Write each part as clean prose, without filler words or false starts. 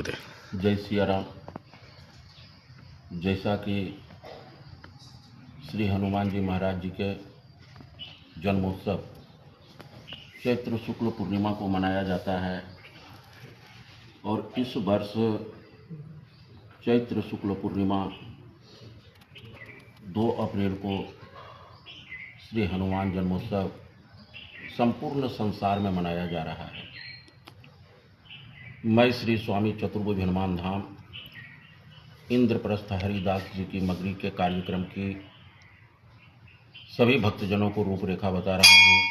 जय सिया राम। जैसा कि श्री हनुमान जी महाराज जी के जन्मोत्सव चैत्र शुक्ल पूर्णिमा को मनाया जाता है और इस वर्ष चैत्र शुक्ल पूर्णिमा 2 अप्रैल को श्री हनुमान जन्मोत्सव संपूर्ण संसार में मनाया जा रहा है। मैं श्री स्वामी चतुर्भुज हनुमान धाम इंद्रप्रस्थ हरिदास जी की मगरी के कार्यक्रम की सभी भक्तजनों को रूपरेखा बता रहा हूँ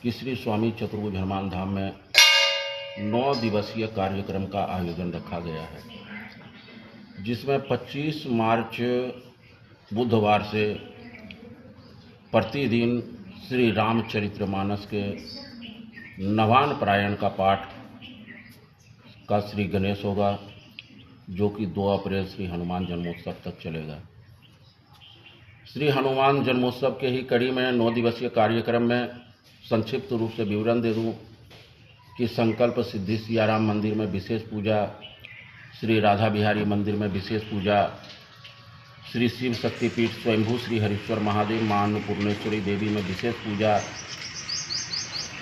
कि श्री स्वामी चतुर्भुज हनुमान धाम में 9 दिवसीय कार्यक्रम का आयोजन रखा गया है, जिसमें 25 मार्च बुधवार से प्रतिदिन श्री रामचरितमानस के नवान पारायण का पाठ का श्री गणेश होगा, जो कि 2 अप्रैल श्री हनुमान जन्मोत्सव तक चलेगा। श्री हनुमान जन्मोत्सव के ही कड़ी में 9 दिवसीय कार्यक्रम में संक्षिप्त रूप से विवरण दे दूं कि संकल्प सिद्धि सियाराम मंदिर में विशेष पूजा, श्री राधा बिहारी मंदिर में विशेष पूजा, श्री शिव शक्तिपीठ स्वयंभू श्री हरीश्वर महादेव मां अन्नपूर्णेश्वरी देवी में विशेष पूजा,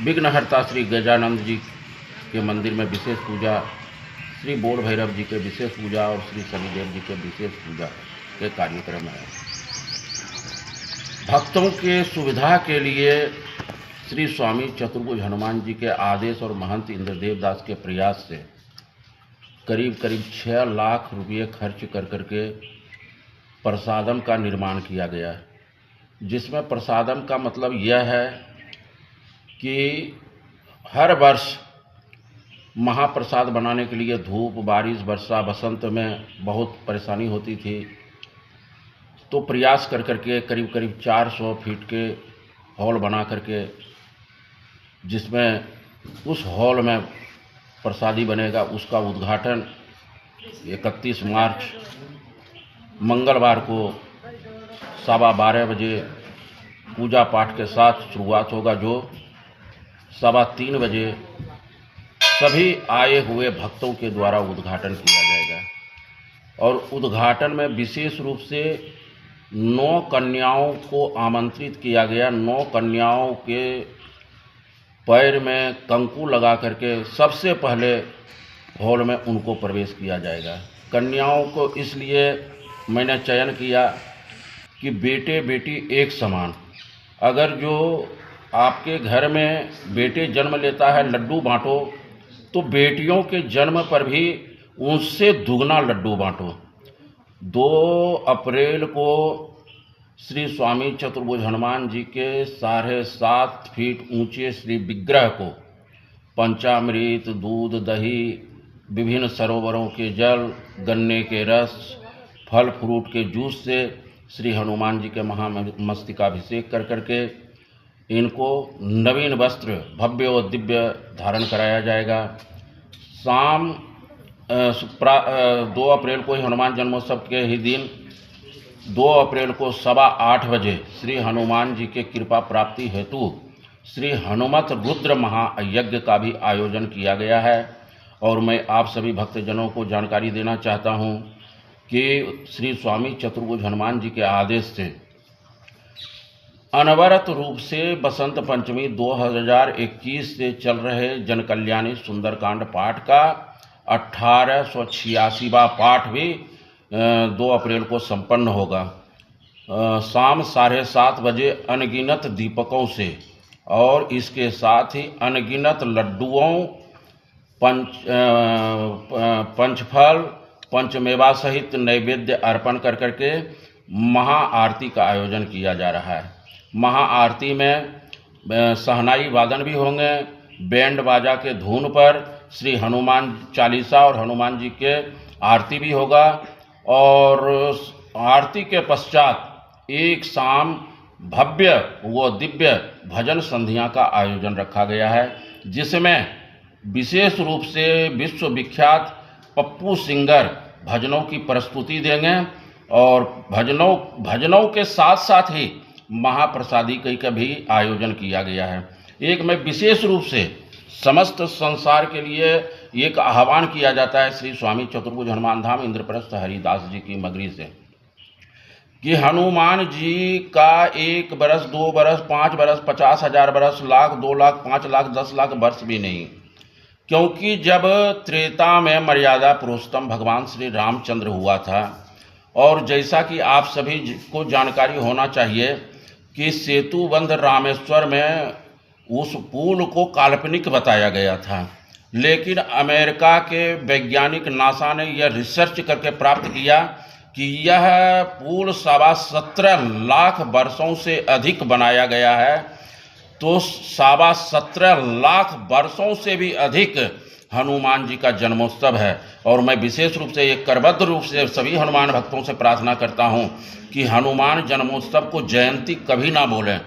विघ्नहर्ता श्री गजानंद जी के मंदिर में विशेष पूजा, श्री बोल भैरव जी के विशेष पूजा और श्री शनिदेव जी के विशेष पूजा के कार्यक्रम है। भक्तों के सुविधा के लिए श्री स्वामी चतुर्भुज हनुमान जी के आदेश और महंत इंद्रदेव दास के प्रयास से करीब 6 लाख रुपये खर्च करके प्रसादम का निर्माण किया गया है, जिसमें प्रसादम का मतलब यह है कि हर वर्ष महाप्रसाद बनाने के लिए धूप, बारिश, वर्षा, बसंत में बहुत परेशानी होती थी, तो प्रयास करके करीब 400 फीट के हॉल बना करके, जिसमें उस हॉल में प्रसादी बनेगा, उसका उद्घाटन 31 मार्च मंगलवार को 12:15 बजे पूजा पाठ के साथ शुरुआत होगा, जो 3:15 बजे सभी आए हुए भक्तों के द्वारा उद्घाटन किया जाएगा। और उद्घाटन में विशेष रूप से 9 कन्याओं को आमंत्रित किया गया। 9 कन्याओं के पैर में कंकु लगा करके सबसे पहले हॉल में उनको प्रवेश किया जाएगा। कन्याओं को इसलिए मैंने चयन किया कि बेटे बेटी एक समान। अगर जो आपके घर में बेटे जन्म लेता है, लड्डू बांटो, तो बेटियों के जन्म पर भी उनसे दुगना लड्डू बांटो। 2 अप्रैल को श्री स्वामी चतुर्भुज हनुमान जी के 7.5 फीट ऊंचे श्री विग्रह को पंचामृत, दूध, दही, विभिन्न सरोवरों के जल, गन्ने के रस, फल फ्रूट के जूस से श्री हनुमान जी के महामस्तकाभिषेक करके इनको नवीन वस्त्र भव्य और दिव्य धारण कराया जाएगा। शाम 2 अप्रैल को ही हनुमान जन्मोत्सव के ही दिन 2 अप्रैल को 8:15 बजे श्री हनुमान जी के कृपा प्राप्ति हेतु श्री हनुमत रुद्र महायज्ञ का भी आयोजन किया गया है। और मैं आप सभी भक्तजनों को जानकारी देना चाहता हूं कि श्री स्वामी चतुर्भुज हनुमान जी के आदेश से अनवरत रूप से बसंत पंचमी 2021 से चल रहे जनकल्याणी सुंदरकांड पाठ का 1886वां पाठ भी 2 अप्रैल को संपन्न होगा। शाम 7:30 बजे अनगिनत दीपकों से और इसके साथ ही अनगिनत लड्डुओं, पंचफल, पंचमेवा सहित नैवेद्य अर्पण करके महाआरती का आयोजन किया जा रहा है। महाआरती में सहनाई वादन भी होंगे, बैंड बाजा के धुन पर श्री हनुमान चालीसा और हनुमान जी के आरती भी होगा। और आरती के पश्चात एक शाम भव्य व दिव्य भजन संध्या का आयोजन रखा गया है, जिसमें विशेष रूप से विश्वविख्यात पप्पू सिंगर भजनों की प्रस्तुति देंगे और भजनों के साथ ही महाप्रसादी का भी आयोजन किया गया है। एक मैं विशेष रूप से समस्त संसार के लिए एक आह्वान किया जाता है श्री स्वामी चतुर्भुज हनुमान धाम इंद्रप्रस्थ हरिदास जी की मगरी से कि हनुमान जी का 1 बरस 2 बरस 5 बरस 50,000 बरस, लाख 2 लाख 5 लाख 10 लाख वर्ष भी नहीं, क्योंकि जब त्रेता में मर्यादा पुरुषोत्तम भगवान श्री रामचंद्र हुआ था, और जैसा कि आप सभी को जानकारी होना चाहिए कि सेतुबंध रामेश्वर में उस पुल को काल्पनिक बताया गया था, लेकिन अमेरिका के वैज्ञानिक नासा ने यह रिसर्च करके प्राप्त किया कि यह पुल 17.25 लाख वर्षों से अधिक बनाया गया है। तो 17.25 लाख वर्षों से भी अधिक हनुमान जी का जन्मोत्सव है। और मैं विशेष रूप से एक करबद्ध रूप से सभी हनुमान भक्तों से प्रार्थना करता हूं कि हनुमान जन्मोत्सव को जयंती कभी ना बोलें,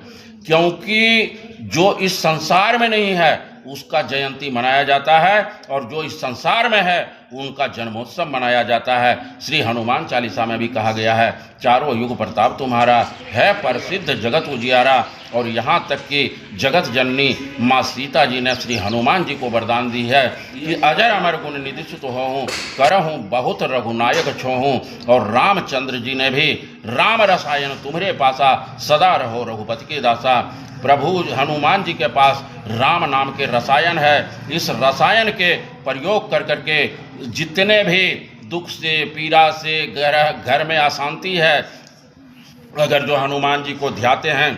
क्योंकि जो इस संसार में नहीं है उसका जयंती मनाया जाता है, और जो इस संसार में है उनका जन्मोत्सव मनाया जाता है। श्री हनुमान चालीसा में भी कहा गया है, चारों युग प्रताप तुम्हारा है प्रसिद्ध जगत उजियारा। और यहाँ तक कि जगत जननी माँ सीता जी ने श्री हनुमान जी को वरदान दी है कि अजर अमर गुण निधि सुत होहूँ, करहूँ बहुत रघुनायक छोहूँ। और रामचंद्र जी ने भी राम रसायन तुम्हारे पासा, सदा रहो रघुपति के दासा। प्रभु हनुमान जी के पास राम नाम के रसायन है। इस रसायन के प्रयोग कर करके जितने भी दुख से, पीड़ा से, घर में अशांति है, अगर जो हनुमान जी को ध्याते हैं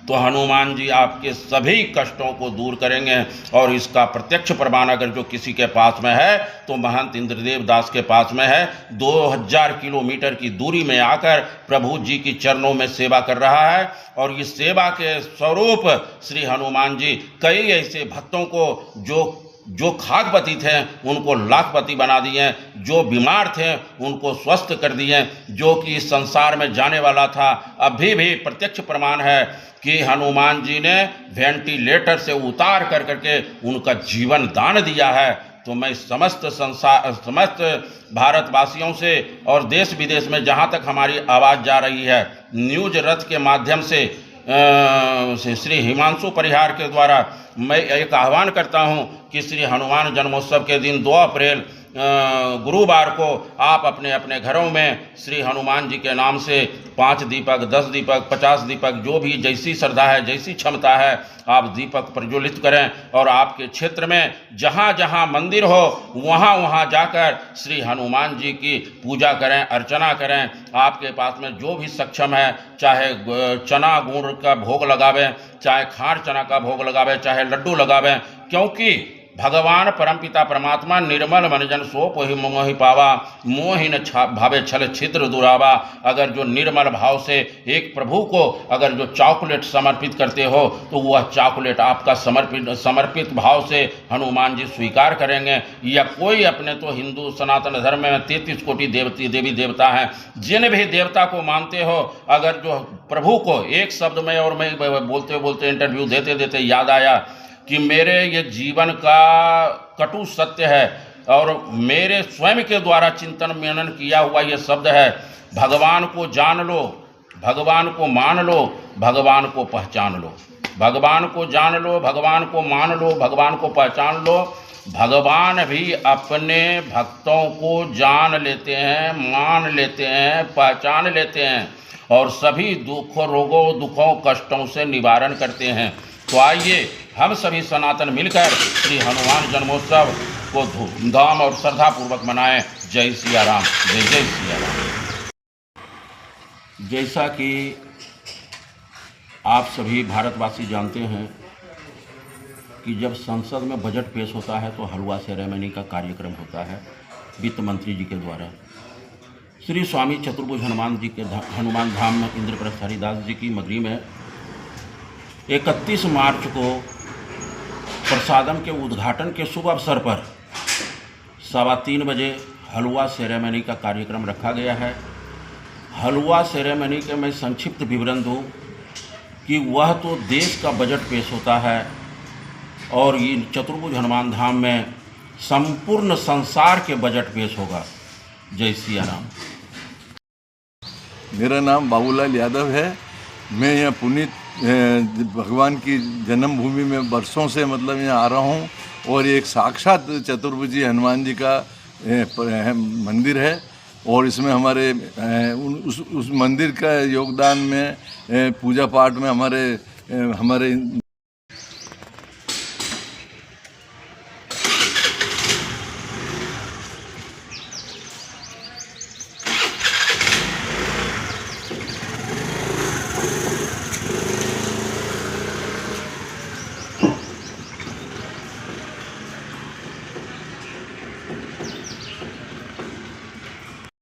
तो हनुमान जी आपके सभी कष्टों को दूर करेंगे। और इसका प्रत्यक्ष प्रमाण अगर जो किसी के पास में है तो महंत इंद्रदेव दास के पास में है। 2000 किलोमीटर की दूरी में आकर प्रभु जी की चरणों में सेवा कर रहा है, और इस सेवा के स्वरूप श्री हनुमान जी कई ऐसे भक्तों को जो खाकपति थे उनको लाखपति बना दिए, जो बीमार थे उनको स्वस्थ कर दिए, जो कि इस संसार में जाने वाला था। अभी भी प्रत्यक्ष प्रमाण है कि हनुमान जी ने वेंटिलेटर से उतार कर करके उनका जीवन दान दिया है। तो मैं समस्त भारतवासियों से और देश विदेश में जहाँ तक हमारी आवाज़ जा रही है, न्यूज रथ के माध्यम से श्री हिमांशु परिहार के द्वारा मैं एक आह्वान करता हूं कि श्री हनुमान जन्मोत्सव के दिन 2 अप्रैल गुरुवार को आप अपने अपने घरों में श्री हनुमान जी के नाम से 5 दीपक, 10 दीपक, 50 दीपक, जो भी जैसी श्रद्धा है, जैसी क्षमता है, आप दीपक प्रज्वलित करें। और आपके क्षेत्र में जहाँ जहाँ मंदिर हो वहाँ वहाँ जाकर श्री हनुमान जी की पूजा करें, अर्चना करें। आपके पास में जो भी सक्षम है, चाहे चना गुड़ का भोग लगावें, चाहे खार चना का भोग लगावें, चाहे लड्डू लगावें, क्योंकि भगवान परमपिता परमात्मा निर्मल मन जन सो पोहि मोहि पावा, मोहिन भावे छल छिद्र दुरावा। अगर जो निर्मल भाव से एक प्रभु को अगर जो चॉकलेट समर्पित करते हो तो वह चॉकलेट आपका समर्पित भाव से हनुमान जी स्वीकार करेंगे। या कोई अपने तो हिंदू सनातन धर्म में 33 कोटि देवी देवता हैं, जिन भी देवता को मानते हो, अगर जो प्रभु को एक शब्द में, और मैं बोलते बोलते इंटरव्यू देते देते याद आया कि मेरे ये जीवन का कटु सत्य है और मेरे स्वयं के द्वारा चिंतन मनन किया हुआ ये शब्द है, भगवान को जान लो, भगवान को मान लो, भगवान को पहचान लो। भगवान को जान लो, भगवान को मान लो, भगवान को पहचान लो। भगवान भी अपने भक्तों को जान लेते हैं, मान लेते हैं, पहचान लेते हैं, और सभी दुखों, रोगों, दुखों, कष्टों से निवारण करते हैं। तो आइए हम सभी सनातन मिलकर श्री हनुमान जन्मोत्सव को धूमधाम और श्रद्धापूर्वक मनाएं। जय सिया राम, जय जय सिया राम। जैसा कि आप सभी भारतवासी जानते हैं कि जब संसद में बजट पेश होता है तो हलवा सेरेमनी का कार्यक्रम होता है वित्त मंत्री जी के द्वारा। श्री स्वामी चतुर्भुज हनुमान जी के हनुमान धाम में इंद्रप्रस्थ हरिदास जी की मगरी में 31 मार्च को प्रसादम के उद्घाटन के शुभ अवसर पर 3:15 बजे हलवा सेरेमनी का कार्यक्रम रखा गया है। हलवा सेरेमनी के मैं संक्षिप्त विवरण दूं कि वह तो देश का बजट पेश होता है, और ये चतुर्भुज हनुमान धाम में संपूर्ण संसार के बजट पेश होगा। जय सिया राम। मेरा नाम बाबूलाल यादव है। मैं यहाँ पुनीत भगवान की जन्मभूमि में वर्षों से मतलब यहाँ आ रहा हूँ, और ये एक साक्षात चतुर्भुजी हनुमान जी का मंदिर है। और इसमें हमारे उस मंदिर का योगदान में पूजा पाठ में हमारे